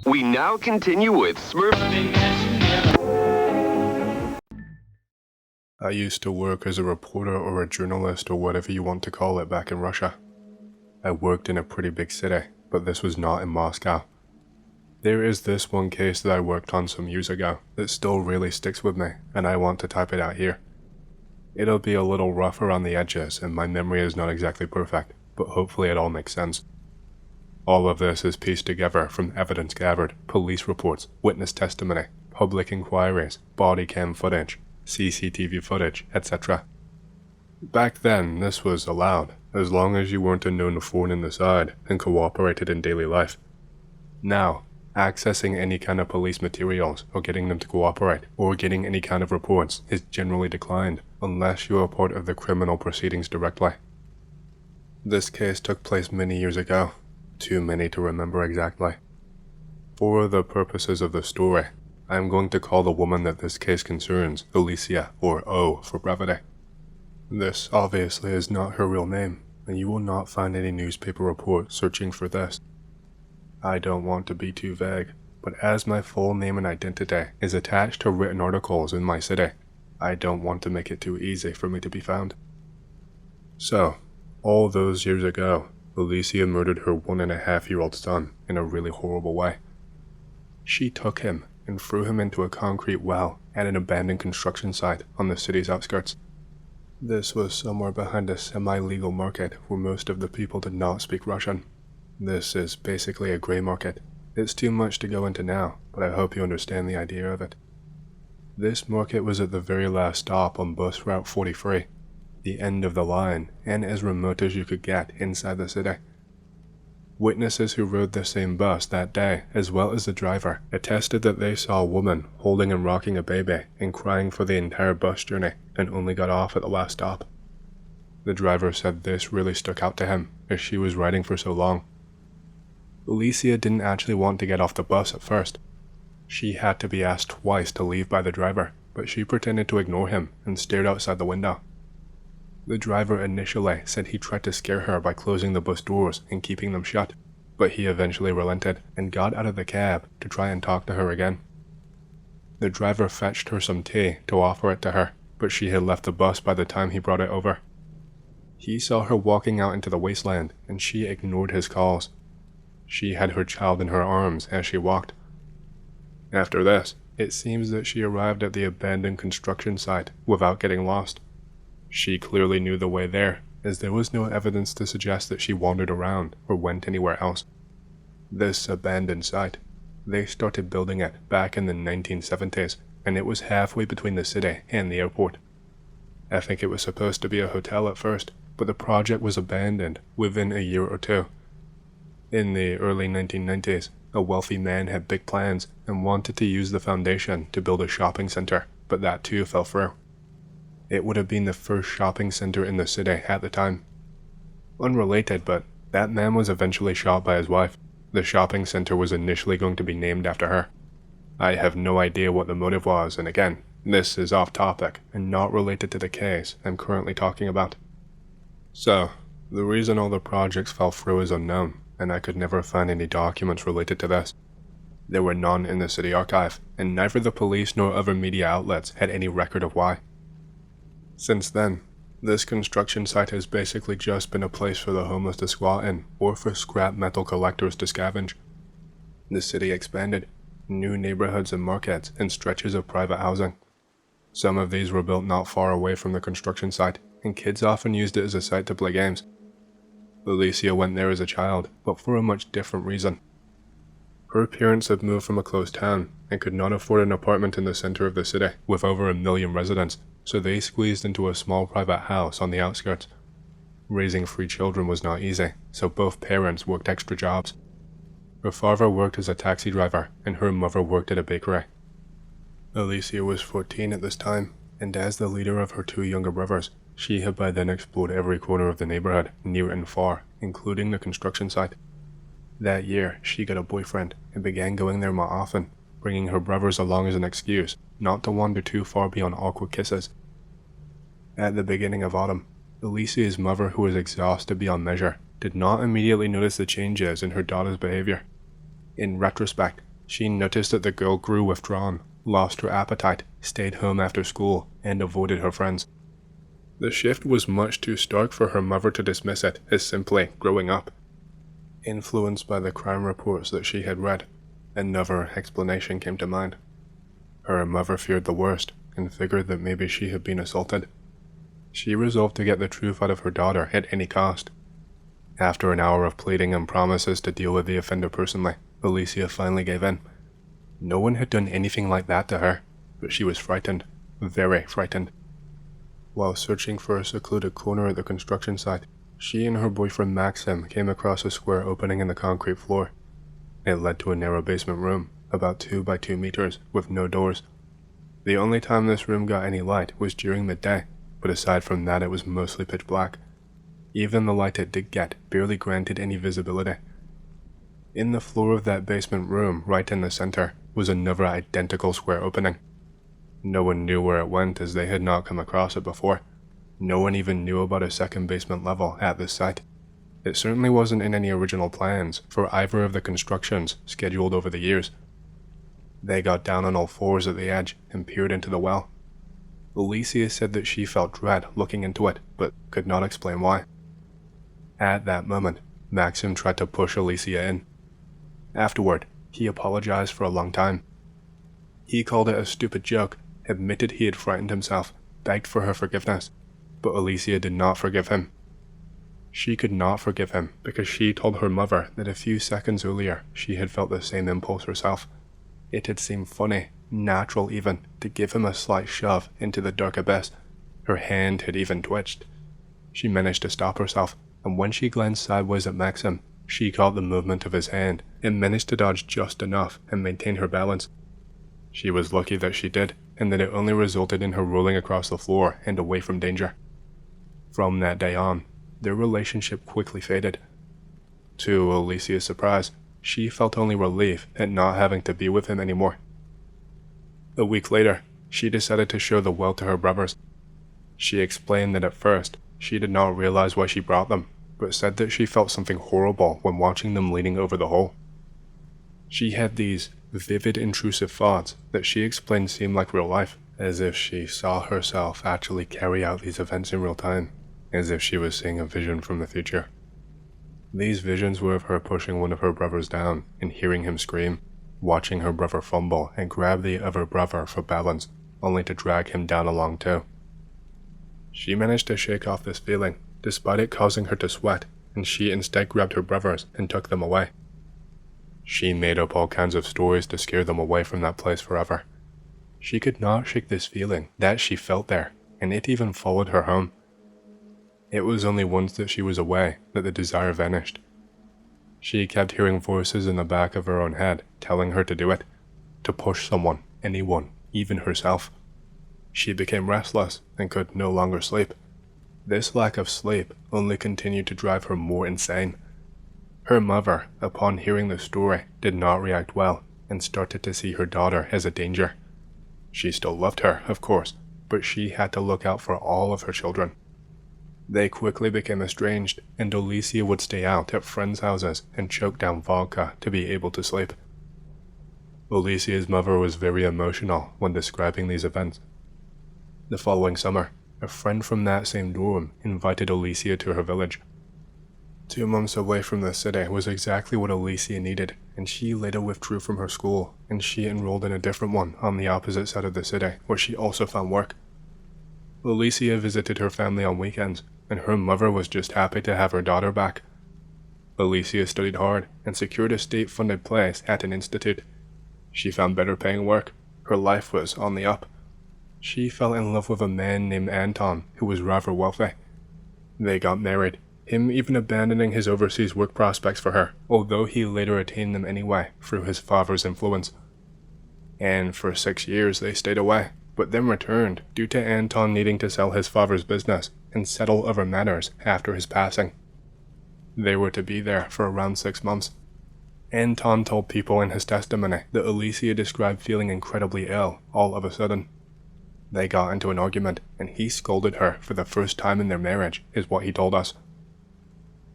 We now continue with Smurf. I used to work as a reporter or a journalist or whatever you want to call it back in Russia. I worked in a pretty big city, but this was not in Moscow. There is this one case that I worked on some years ago that still really sticks with me, and I want to type it out here. It'll be a little rough around the edges, and my memory is not exactly perfect, but hopefully it all makes sense. All of this is pieced together from evidence gathered, police reports, witness testimony, public inquiries, body cam footage, CCTV footage, etc. Back then, this was allowed, as long as you weren't a known thorn in the side and cooperated in daily life. Now, accessing any kind of police materials or getting them to cooperate or getting any kind of reports is generally declined unless you are part of the criminal proceedings directly. This case took place many years ago, too many to remember exactly. For the purposes of the story, I am going to call the woman that this case concerns Alicia, or O for brevity. This obviously is not her real name, and you will not find any newspaper report searching for this. I don't want to be too vague, but as my full name and identity is attached to written articles in my city, I don't want to make it too easy for me to be found. So, all those years ago, Alicia murdered her 1.5-year-old son in a really horrible way. She took him and threw him into a concrete well at an abandoned construction site on the city's outskirts. This was somewhere behind a semi-legal market where most of the people did not speak Russian. This is basically a grey market. It's too much to go into now, but I hope you understand the idea of it. This market was at the very last stop on bus route 43, the end of the line and as remote as you could get inside the city. Witnesses who rode the same bus that day, as well as the driver, attested that they saw a woman holding and rocking a baby and crying for the entire bus journey and only got off at the last stop. The driver said this really stuck out to him as she was riding for so long. Alicia didn't actually want to get off the bus at first. She had to be asked twice to leave by the driver, but she pretended to ignore him and stared outside the window. The driver initially said he tried to scare her by closing the bus doors and keeping them shut, but he eventually relented and got out of the cab to try and talk to her again. The driver fetched her some tea to offer it to her, but she had left the bus by the time he brought it over. He saw her walking out into the wasteland and she ignored his calls. She had her child in her arms as she walked. After this, it seems that she arrived at the abandoned construction site without getting lost. She clearly knew the way there, as there was no evidence to suggest that she wandered around or went anywhere else. This abandoned site, they started building it back in the 1970s, and it was halfway between the city and the airport. I think it was supposed to be a hotel at first, but the project was abandoned within a year or two. In the early 1990s, a wealthy man had big plans and wanted to use the foundation to build a shopping center, but that too fell through. It would have been the first shopping center in the city at the time. Unrelated, but that man was eventually shot by his wife. The shopping center was initially going to be named after her. I have no idea what the motive was, and again, this is off topic and not related to the case I'm currently talking about. So, the reason all the projects fell through is unknown, and I could never find any documents related to this. There were none in the city archive, and neither the police nor other media outlets had any record of why. Since then, this construction site has basically just been a place for the homeless to squat in, or for scrap metal collectors to scavenge. The city expanded, new neighborhoods and markets, and stretches of private housing. Some of these were built not far away from the construction site, and kids often used it as a site to play games. Alicia went there as a child, but for a much different reason. Her parents had moved from a closed town, and could not afford an apartment in the center of the city with over 1 million residents, so they squeezed into a small private house on the outskirts. Raising 3 children was not easy, so both parents worked extra jobs. Her father worked as a taxi driver, and her mother worked at a bakery. Alicia was 14 at this time, and as the leader of her 2 younger brothers, she had by then explored every corner of the neighborhood, near and far, including the construction site. That year, she got a boyfriend and began going there more often, bringing her brothers along as an excuse not to wander too far beyond awkward kisses. At the beginning of autumn, Alicia's mother, who was exhausted beyond measure, did not immediately notice the changes in her daughter's behavior. In retrospect, She noticed that the girl grew withdrawn, lost her appetite, stayed home after school, and avoided her friends. The shift was much too stark for her mother to dismiss it as simply growing up. Influenced by the crime reports that she had read, another explanation came to mind. Her mother feared the worst and figured that maybe she had been assaulted. She resolved to get the truth out of her daughter at any cost. After an hour of pleading and promises to deal with the offender personally, Alicia finally gave in. No one had done anything like that to her, but she was frightened, very frightened. While searching for a secluded corner at the construction site, she and her boyfriend Maxim came across a square opening in the concrete floor. It led to a narrow basement room, about 2 by 2 meters, with no doors. The only time this room got any light was during the day, but aside from that it was mostly pitch black. Even the light it did get barely granted any visibility. In the floor of that basement room, right in the center, was another identical square opening. No one knew where it went as they had not come across it before. No one even knew about a second basement level at this site. It certainly wasn't in any original plans for either of the constructions scheduled over the years. They got down on all fours at the edge and peered into the well. Alicia said that she felt dread looking into it, but could not explain why. At that moment, Maxim tried to push Alicia in. Afterward, he apologized for a long time. He called it a stupid joke, admitted he had frightened himself, begged for her forgiveness, but Alicia did not forgive him. She could not forgive him because she told her mother that a few seconds earlier she had felt the same impulse herself. It had seemed funny, natural even, to give him a slight shove into the dark abyss. Her hand had even twitched. She managed to stop herself, and when she glanced sideways at Maxim, she caught the movement of his hand and managed to dodge just enough and maintain her balance. She was lucky that she did, and that it only resulted in her rolling across the floor and away from danger. From that day on, their relationship quickly faded. To Alicia's surprise, she felt only relief at not having to be with him anymore. A week later, she decided to show the well to her brothers. She explained that at first, she did not realize why she brought them, but said that she felt something horrible when watching them leaning over the hole. She had these vivid, intrusive thoughts that she explained seemed like real life, as if she saw herself actually carry out these events in real time, as if she was seeing a vision from the future. These visions were of her pushing one of her brothers down and hearing him scream, watching her brother fumble and grab the other brother for balance, only to drag him down along too. She managed to shake off this feeling, despite it causing her to sweat, and she instead grabbed her brothers and took them away. She made up all kinds of stories to scare them away from that place forever. She could not shake this feeling that she felt there, and it even followed her home. It was only once that she was away that the desire vanished. She kept hearing voices in the back of her own head telling her to do it, to push someone, anyone, even herself. She became restless and could no longer sleep. This lack of sleep only continued to drive her more insane. Her mother, upon hearing the story, did not react well and started to see her daughter as a danger. She still loved her, of course, but she had to look out for all of her children. They quickly became estranged, and Alicia would stay out at friends' houses and choke down vodka to be able to sleep. Alicia's mother was very emotional when describing these events. The following summer, a friend from that same dorm invited Alicia to her village. 2 months away from the city was exactly what Alicia needed, and she later withdrew from her school, and she enrolled in a different one on the opposite side of the city, where she also found work. Alicia visited her family on weekends, and her mother was just happy to have her daughter back. Alicia studied hard and secured a state-funded place at an institute. She found better paying work. Her life was on the up. She fell in love with a man named Anton, who was rather wealthy. They got married, him even abandoning his overseas work prospects for her, although he later attained them anyway through his father's influence. And for 6 years they stayed away, but then returned due to Anton needing to sell his father's business and settle other matters after his passing. They were to be there for around 6 months. Anton told people in his testimony that Alicia described feeling incredibly ill all of a sudden. They got into an argument, and he scolded her for the first time in their marriage, is what he told us.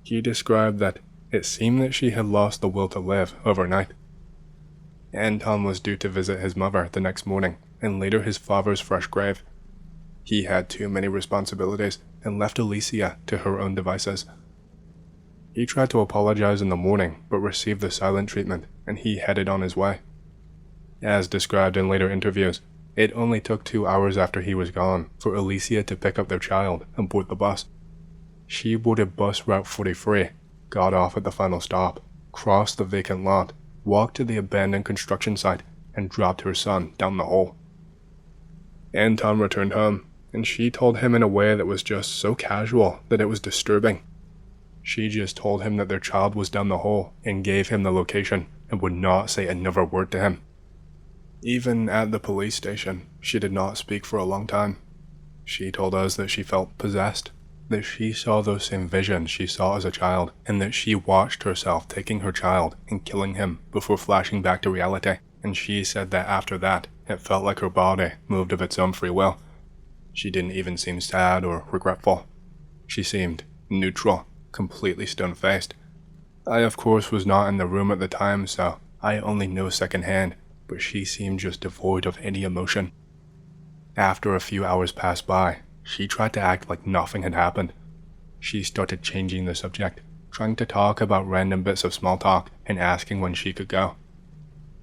He described that it seemed that she had lost the will to live overnight. Anton was due to visit his mother the next morning, and later his father's fresh grave. He had too many responsibilities and left Alicia to her own devices. He tried to apologize in the morning, but received the silent treatment, and he headed on his way. As described in later interviews, it only took 2 hours after he was gone for Alicia to pick up their child and board the bus. She boarded bus route 43, got off at the final stop, crossed the vacant lot, walked to the abandoned construction site, and dropped her son down the hole. Anton returned home, and she told him in a way that was just so casual that it was disturbing. She just told him that their child was down the hole and gave him the location and would not say another word to him. Even at the police station, she did not speak for a long time. She told us that she felt possessed, that she saw those same visions she saw as a child, and that she watched herself taking her child and killing him before flashing back to reality, and she said that after that, it felt like her body moved of its own free will. She didn't even seem sad or regretful. She seemed neutral, completely stone-faced. I of course was not in the room at the time, so I only know secondhand, but she seemed just devoid of any emotion. After a few hours passed by, she tried to act like nothing had happened. She started changing the subject, trying to talk about random bits of small talk and asking when she could go.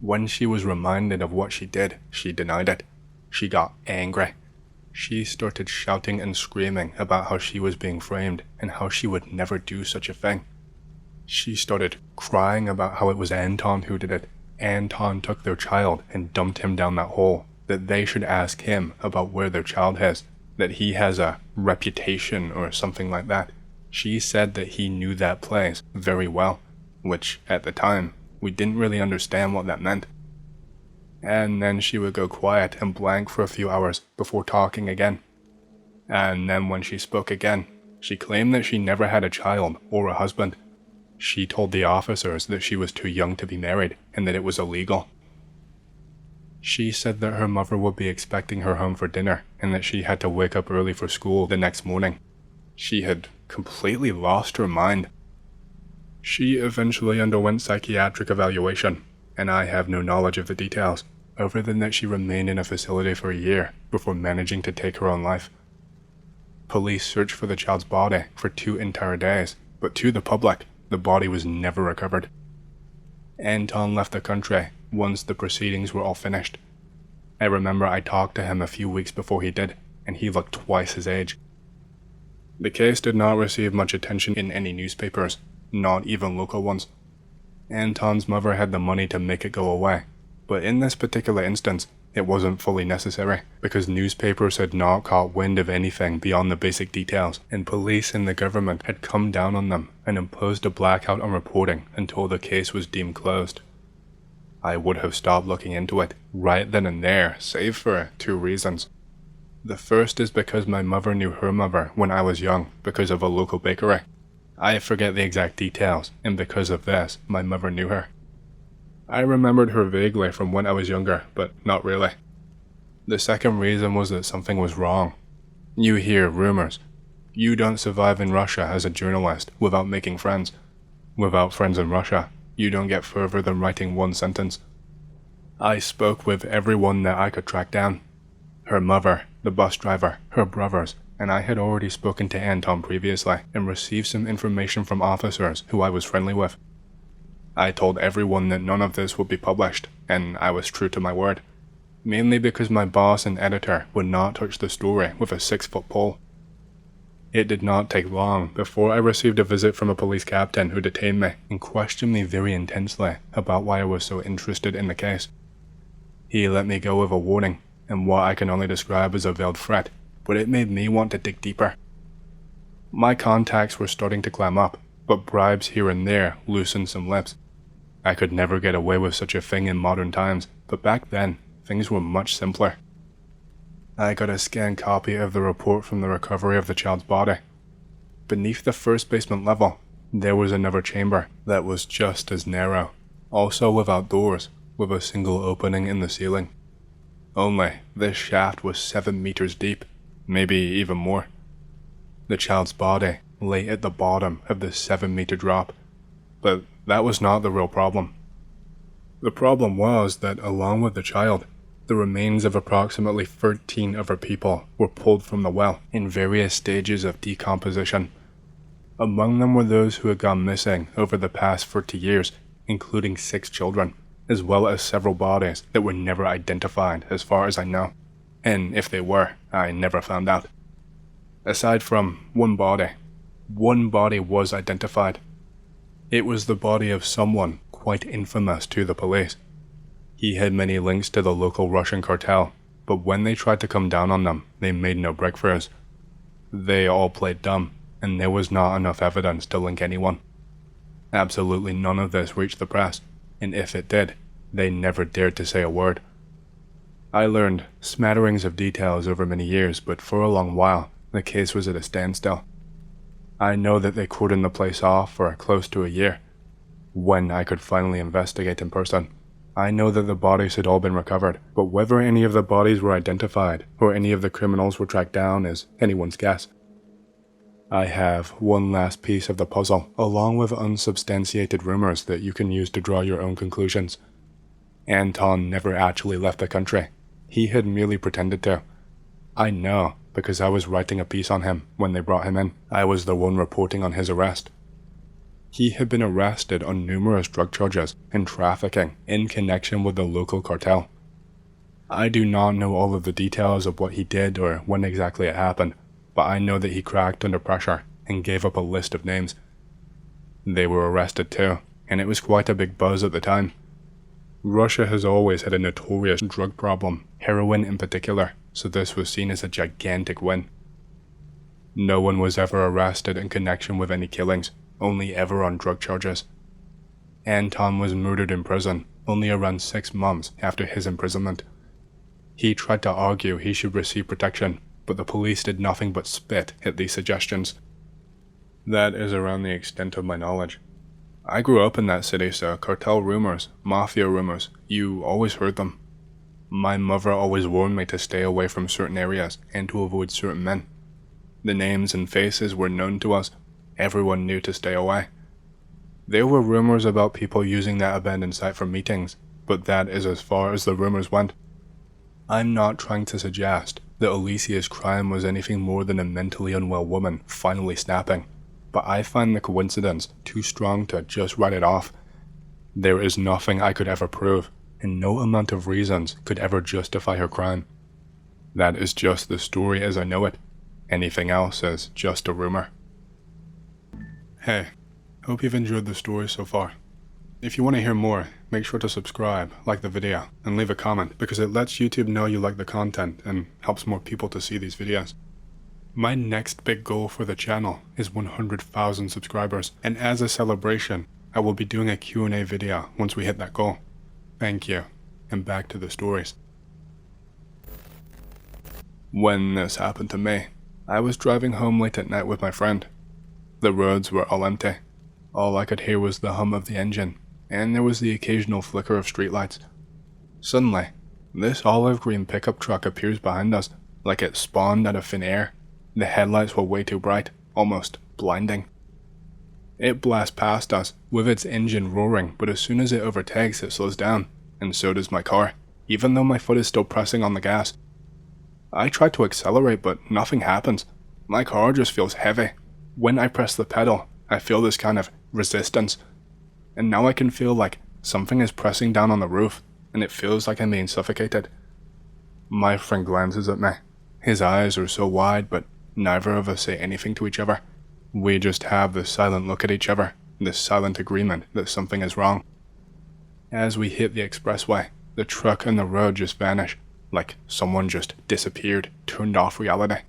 When she was reminded of what she did, she denied it. She got angry. She started shouting and screaming about how she was being framed and how she would never do such a thing. She started crying about how it was Anton who did it. Anton took their child and dumped him down that hole, that they should ask him about where their child is, that he has a reputation or something like that. She said that he knew that place very well, which at the time, we didn't really understand what that meant. And then she would go quiet and blank for a few hours before talking again. And then when she spoke again, she claimed that she never had a child or a husband. She told the officers that she was too young to be married and that it was illegal. She said that her mother would be expecting her home for dinner and that she had to wake up early for school the next morning. She had completely lost her mind. She eventually underwent psychiatric evaluation, and I have no knowledge of the details, other than that she remained in a facility for a year before managing to take her own life. Police searched for the child's body for 2 entire days, but to the public, the body was never recovered. Anton left the country once the proceedings were all finished. I remember I talked to him a few weeks before he did, and he looked twice his age. The case did not receive much attention in any newspapers, not even local ones. Anton's mother had the money to make it go away, but in this particular instance, it wasn't fully necessary, because newspapers had not caught wind of anything beyond the basic details, and police and the government had come down on them and imposed a blackout on reporting until the case was deemed closed. I would have stopped looking into it right then and there, save for 2 reasons. The first is because my mother knew her mother when I was young because of a local bakery. I forget the exact details, and because of this, my mother knew her. I remembered her vaguely from when I was younger, but not really. The second reason was that something was wrong. You hear rumors. You don't survive in Russia as a journalist without making friends. Without friends in Russia, you don't get further than writing 1 sentence. I spoke with everyone that I could track down. Her mother, the bus driver, her brothers, and I had already spoken to Anton previously and received some information from officers who I was friendly with. I told everyone that none of this would be published, and I was true to my word, mainly because my boss and editor would not touch the story with a 6-foot pole. It did not take long before I received a visit from a police captain who detained me and questioned me very intensely about why I was so interested in the case. He let me go with a warning and what I can only describe as a veiled threat, but it made me want to dig deeper. My contacts were starting to climb up, but bribes here and there loosened some lips. I could never get away with such a thing in modern times, but back then, things were much simpler. I got a scanned copy of the report from the recovery of the child's body. Beneath the first basement level, there was another chamber that was just as narrow, also without doors, with a single opening in the ceiling. Only, this shaft was 7 meters deep, maybe even more. The child's body lay at the bottom of the 7-meter drop, but that was not the real problem. The problem was that along with the child, the remains of approximately 13 other people were pulled from the well in various stages of decomposition. Among them were those who had gone missing over the past 40 years, including 6 children, as well as several bodies that were never identified as far as I know. And if they were, I never found out. Aside from one body was identified. It was the body of someone quite infamous to the police. He had many links to the local Russian cartel, but when they tried to come down on them, they made no breakthroughs. They all played dumb, and there was not enough evidence to link anyone. Absolutely none of this reached the press, and if it did, they never dared to say a word. I learned smatterings of details over many years, but for a long while, the case was at a standstill. I know that they cordoned the place off for close to a year. When I could finally investigate in person, I know that the bodies had all been recovered, but whether any of the bodies were identified or any of the criminals were tracked down is anyone's guess. I have one last piece of the puzzle, along with unsubstantiated rumors that you can use to draw your own conclusions. Anton never actually left the country. He had merely pretended to. I know, because I was writing a piece on him when they brought him in. I was the one reporting on his arrest. He had been arrested on numerous drug charges and trafficking in connection with the local cartel. I do not know all of the details of what he did or when exactly it happened, but I know that he cracked under pressure and gave up a list of names. They were arrested too, and it was quite a big buzz at the time. Russia has always had a notorious drug problem, heroin in particular, so this was seen as a gigantic win. No one was ever arrested in connection with any killings, only ever on drug charges. Anton was murdered in prison only around 6 months after his imprisonment. He tried to argue he should receive protection, but the police did nothing but spit at these suggestions. That is around the extent of my knowledge. I grew up in that city, so cartel rumors, mafia rumors, you always heard them. My mother always warned me to stay away from certain areas and to avoid certain men. The names and faces were known to us. Everyone knew to stay away. There were rumors about people using that abandoned site for meetings, but that is as far as the rumors went. I'm not trying to suggest that Alicia's crime was anything more than a mentally unwell woman finally snapping, but I find the coincidence too strong to just write it off. There is nothing I could ever prove, and no amount of reasons could ever justify her crime. That is just the story as I know it. Anything else is just a rumor. Hey, hope you've enjoyed the story so far. If you want to hear more, make sure to subscribe, like the video, and leave a comment because it lets YouTube know you like the content and helps more people to see these videos. My next big goal for the channel is 100,000 subscribers, and as a celebration, I will be doing a Q&A video once we hit that goal. Thank you, and back to the stories. When this happened to me, I was driving home late at night with my friend. The roads were all empty. All I could hear was the hum of the engine, and there was the occasional flicker of streetlights. Suddenly, this olive green pickup truck appears behind us, like it spawned out of thin air. The headlights were way too bright, almost blinding. It blasts past us, with its engine roaring, but as soon as it overtakes, it slows down, and so does my car, even though my foot is still pressing on the gas. I try to accelerate, but nothing happens. My car just feels heavy. When I press the pedal, I feel this kind of resistance, and now I can feel like something is pressing down on the roof, and it feels like I'm being suffocated. My friend glances at me. His eyes are so wide, but neither of us say anything to each other. We just have this silent look at each other, this silent agreement that something is wrong. As we hit the expressway, the truck and the road just vanish, like someone just disappeared, turned off reality.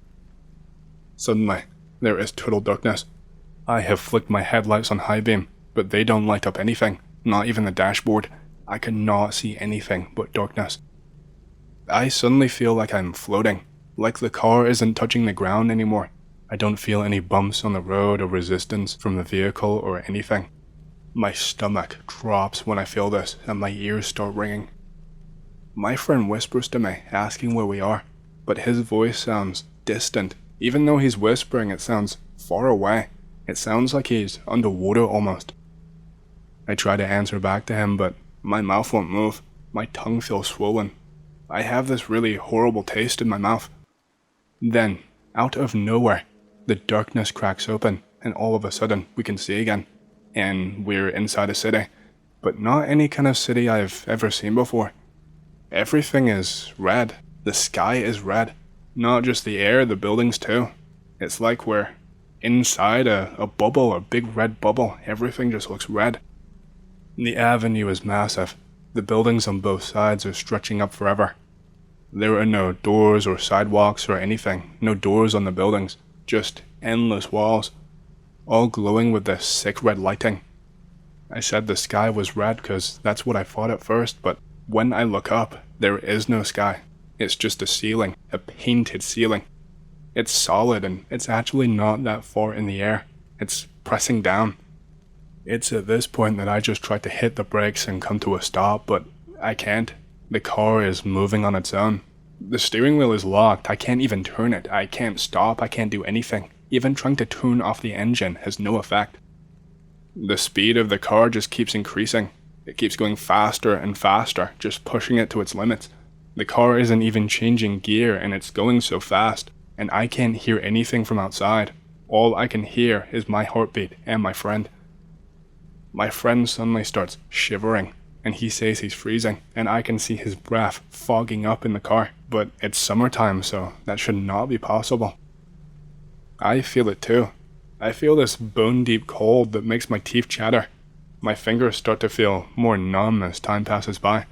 Suddenly, there is total darkness. I have flicked my headlights on high beam, but they don't light up anything, not even the dashboard. I cannot see anything but darkness. I suddenly feel like I'm floating, like the car isn't touching the ground anymore. I don't feel any bumps on the road or resistance from the vehicle or anything. My stomach drops when I feel this, and my ears start ringing. My friend whispers to me, asking where we are, but his voice sounds distant. Even though he's whispering, it sounds far away. It sounds like he's underwater almost. I try to answer back to him, but My mouth won't move. My tongue feels swollen. I have this really horrible taste in my mouth. Then, out of nowhere, the darkness cracks open, and all of a sudden we can see again. And we're inside a city. But not any kind of city I've ever seen before. Everything is red. The sky is red. Not just the air, the buildings too. It's like we're inside a bubble, a big red bubble. Everything just looks red. The avenue is massive. The buildings on both sides are stretching up forever. There are no doors or sidewalks or anything. No doors on the buildings. Just endless walls. All glowing with this sick red lighting. I said the sky was red because that's what I thought at first, but when I look up, there is no sky. It's just a ceiling, a painted ceiling. It's solid and it's actually not that far in the air. It's pressing down. It's at this point that I just try to hit the brakes and come to a stop, but I can't. The car is moving on its own. The steering wheel is locked. I can't even turn it. I can't stop. I can't do anything. Even trying to turn off the engine has no effect. The speed of the car just keeps increasing. It keeps going faster and faster, just pushing it to its limits. The car isn't even changing gear and it's going so fast, and I can't hear anything from outside. All I can hear is my heartbeat and my friend. My friend suddenly starts shivering, and he says he's freezing, and I can see his breath fogging up in the car, but it's summertime, so that should not be possible. I feel it too. I feel this bone-deep cold that makes my teeth chatter. My fingers start to feel more numb as time passes by.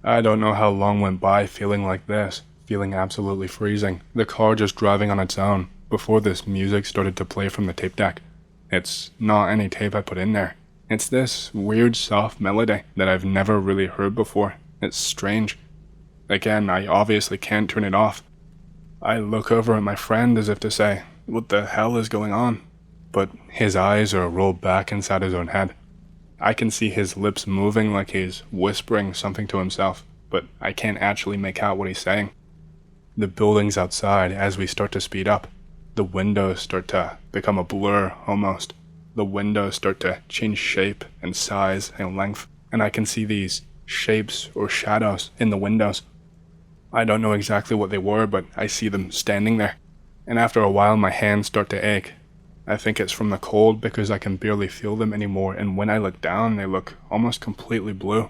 I don't know how long went by feeling like this, feeling absolutely freezing, the car just driving on its own, before this music started to play from the tape deck. It's not any tape I put in there. It's this weird soft melody that I've never really heard before. It's strange. Again, I obviously can't turn it off. I look over at my friend as if to say, what the hell is going on? But his eyes are rolled back inside his own head. I can see his lips moving like he's whispering something to himself, but I can't actually make out what he's saying. The buildings outside, as we start to speed up, the windows start to become a blur almost. The windows start to change shape and size and length, and I can see these shapes or shadows in the windows. I don't know exactly what they were, but I see them standing there. And after a while my hands start to ache. I think it's from the cold because I can barely feel them anymore, and when I look down they look almost completely blue.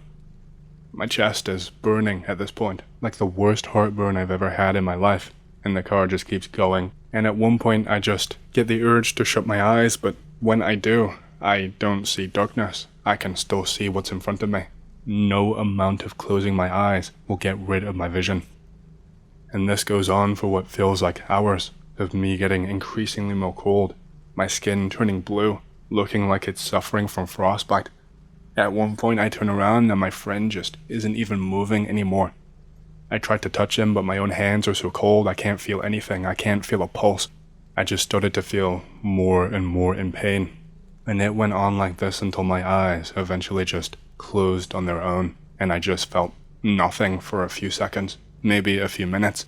My chest is burning at this point, like the worst heartburn I've ever had in my life, and the car just keeps going. And at one point I just get the urge to shut my eyes, but when I do, I don't see darkness. I can still see what's in front of me. No amount of closing my eyes will get rid of my vision. And this goes on for what feels like hours of me getting increasingly more cold, my skin turning blue, looking like it's suffering from frostbite. At one point I turn around and my friend just isn't even moving anymore. I tried to touch him, but my own hands are so cold I can't feel anything. I can't feel a pulse. I just started to feel more and more in pain. And it went on like this until my eyes eventually just closed on their own, and I just felt nothing for a few seconds, maybe a few minutes.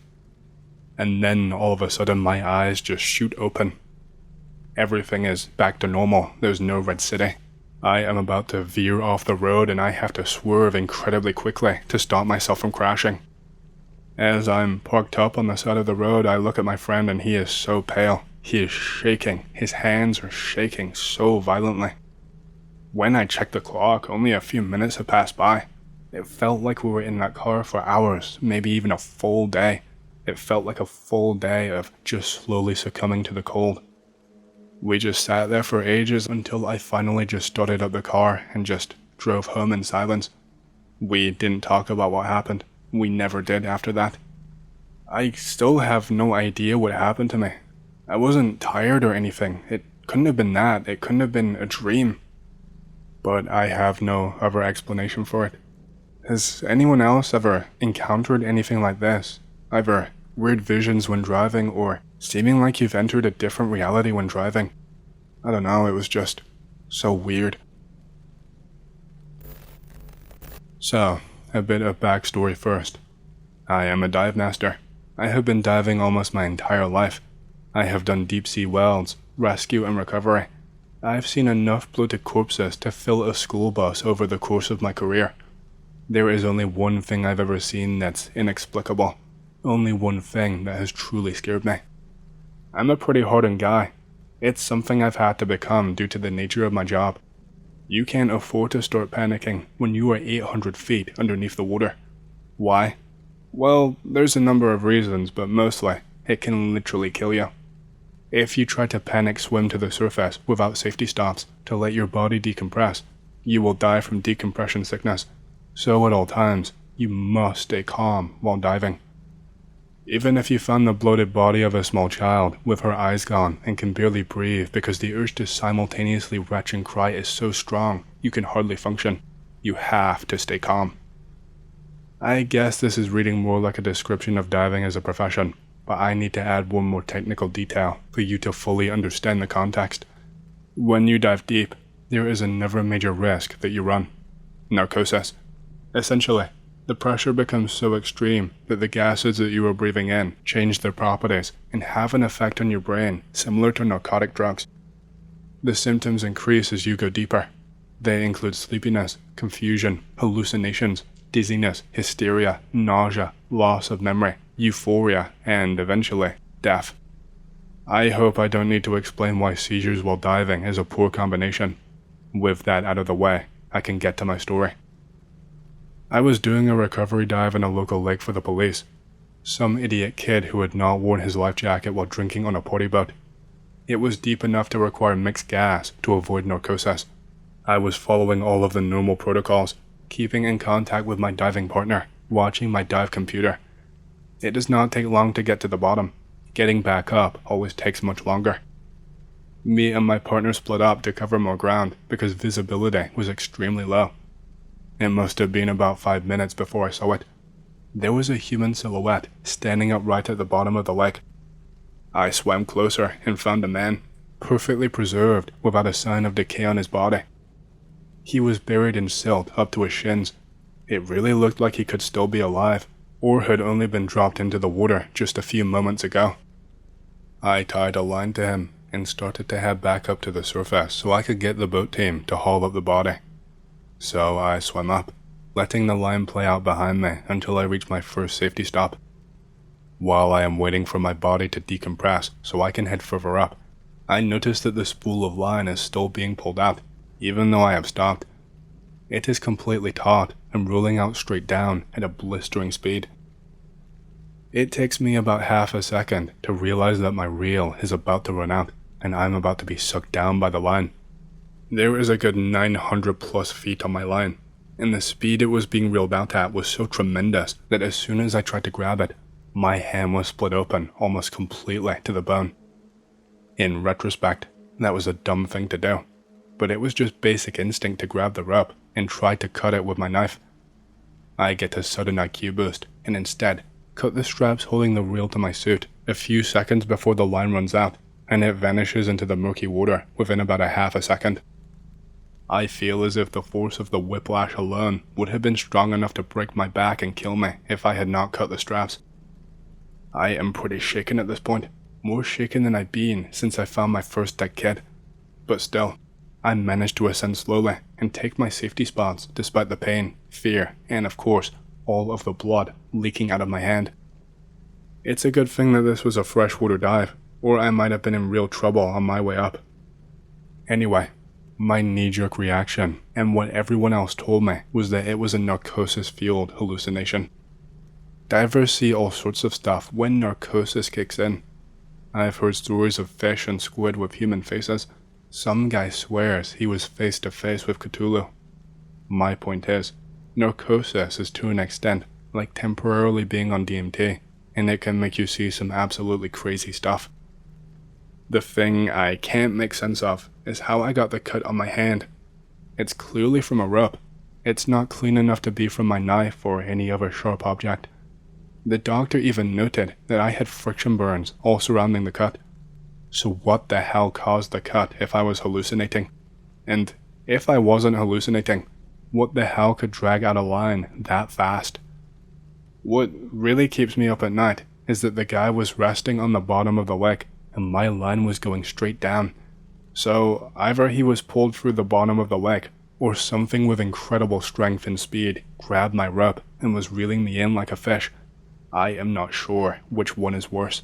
And then all of a sudden my eyes just shoot open. Everything is back to normal. There's no red city. I am about to veer off the road and I have to swerve incredibly quickly to stop myself from crashing. As I'm parked up on the side of the road, I look at my friend and he is so pale. He is shaking. His hands are shaking so violently. When I check the clock, only a few minutes have passed by. It felt like we were in that car for hours, maybe even a full day. It felt like a full day of just slowly succumbing to the cold. We just sat there for ages until I finally just started up the car and just drove home in silence. We didn't talk about what happened. We never did after that. I still have no idea what happened to me. I wasn't tired or anything. It couldn't have been that. It couldn't have been a dream. But I have no other explanation for it. Has anyone else ever encountered anything like this? Either weird visions when driving or seeming like you've entered a different reality when driving? I don't know, it was just so weird. So, a bit of backstory first. I am a Divemaster. I have been diving almost my entire life. I have done deep sea welds, rescue and recovery. I've seen enough bloated corpses to fill a school bus over the course of my career. There is only one thing I've ever seen that's inexplicable. Only one thing that has truly scared me. I'm a pretty hardened guy. It's something I've had to become due to the nature of my job. You can't afford to start panicking when you are 800 feet underneath the water. Why? Well, there's a number of reasons, but mostly, it can literally kill you. If you try to panic swim to the surface without safety stops to let your body decompress, you will die from decompression sickness. So at all times, you must stay calm while diving. Even if you found the bloated body of a small child with her eyes gone and can barely breathe because the urge to simultaneously retch and cry is so strong you can hardly function, you have to stay calm. I guess this is reading more like a description of diving as a profession, but I need to add one more technical detail for you to fully understand the context. When you dive deep, there is another major risk that you run: narcosis. Essentially, the pressure becomes so extreme that the gases that you are breathing in change their properties and have an effect on your brain similar to narcotic drugs. The symptoms increase as you go deeper. They include sleepiness, confusion, hallucinations, dizziness, hysteria, nausea, loss of memory, euphoria, and eventually, death. I hope I don't need to explain why seizures while diving is a poor combination. With that out of the way, I can get to my story. I was doing a recovery dive in a local lake for the police. Some idiot kid who had not worn his life jacket while drinking on a party boat. It was deep enough to require mixed gas to avoid narcosis. I was following all of the normal protocols, keeping in contact with my diving partner, watching my dive computer. It does not take long to get to the bottom. Getting back up always takes much longer. Me and my partner split up to cover more ground because visibility was extremely low. It must have been about 5 minutes before I saw it. There was a human silhouette standing up right at the bottom of the lake. I swam closer and found a man, perfectly preserved without a sign of decay on his body. He was buried in silt up to his shins. It really looked like he could still be alive, or had only been dropped into the water just a few moments ago. I tied a line to him and started to head back up to the surface so I could get the boat team to haul up the body. So I swam up, letting the line play out behind me until I reached my first safety stop. While I am waiting for my body to decompress so I can head further up, I notice that the spool of line is still being pulled out, even though I have stopped. It is completely taut and rolling out straight down at a blistering speed. It takes me about half a second to realize that my reel is about to run out and I'm about to be sucked down by the line. There is a good 900 plus feet on my line, and the speed it was being reeled out at was so tremendous that as soon as I tried to grab it, my hand was split open almost completely to the bone. In retrospect, that was a dumb thing to do, but it was just basic instinct to grab the rope and try to cut it with my knife. I get a sudden IQ boost and instead cut the straps holding the reel to my suit a few seconds before the line runs out and it vanishes into the murky water within about a half a second. I feel as if the force of the whiplash alone would have been strong enough to break my back and kill me if I had not cut the straps. I am pretty shaken at this point, more shaken than I've been since I found my first dead kid. But still, I managed to ascend slowly and take my safety spots despite the pain, fear, and of course, all of the blood leaking out of my hand. It's a good thing that this was a freshwater dive, or I might have been in real trouble on my way up. Anyway, my knee-jerk reaction, and what everyone else told me, was that it was a narcosis-fueled hallucination. Divers see all sorts of stuff when narcosis kicks in. I've heard stories of fish and squid with human faces. Some guy swears he was face to face with Cthulhu. My point is, narcosis is to an extent like temporarily being on DMT, and it can make you see some absolutely crazy stuff. The thing I can't make sense of is how I got the cut on my hand. It's clearly from a rope. It's not clean enough to be from my knife or any other sharp object. The doctor even noted that I had friction burns all surrounding the cut. So what the hell caused the cut if I was hallucinating? And if I wasn't hallucinating, what the hell could drag out a line that fast? What really keeps me up at night is that the guy was resting on the bottom of the lake and my line was going straight down. So either he was pulled through the bottom of the leg, or something with incredible strength and speed grabbed my rib and was reeling me in like a fish. I am not sure which one is worse.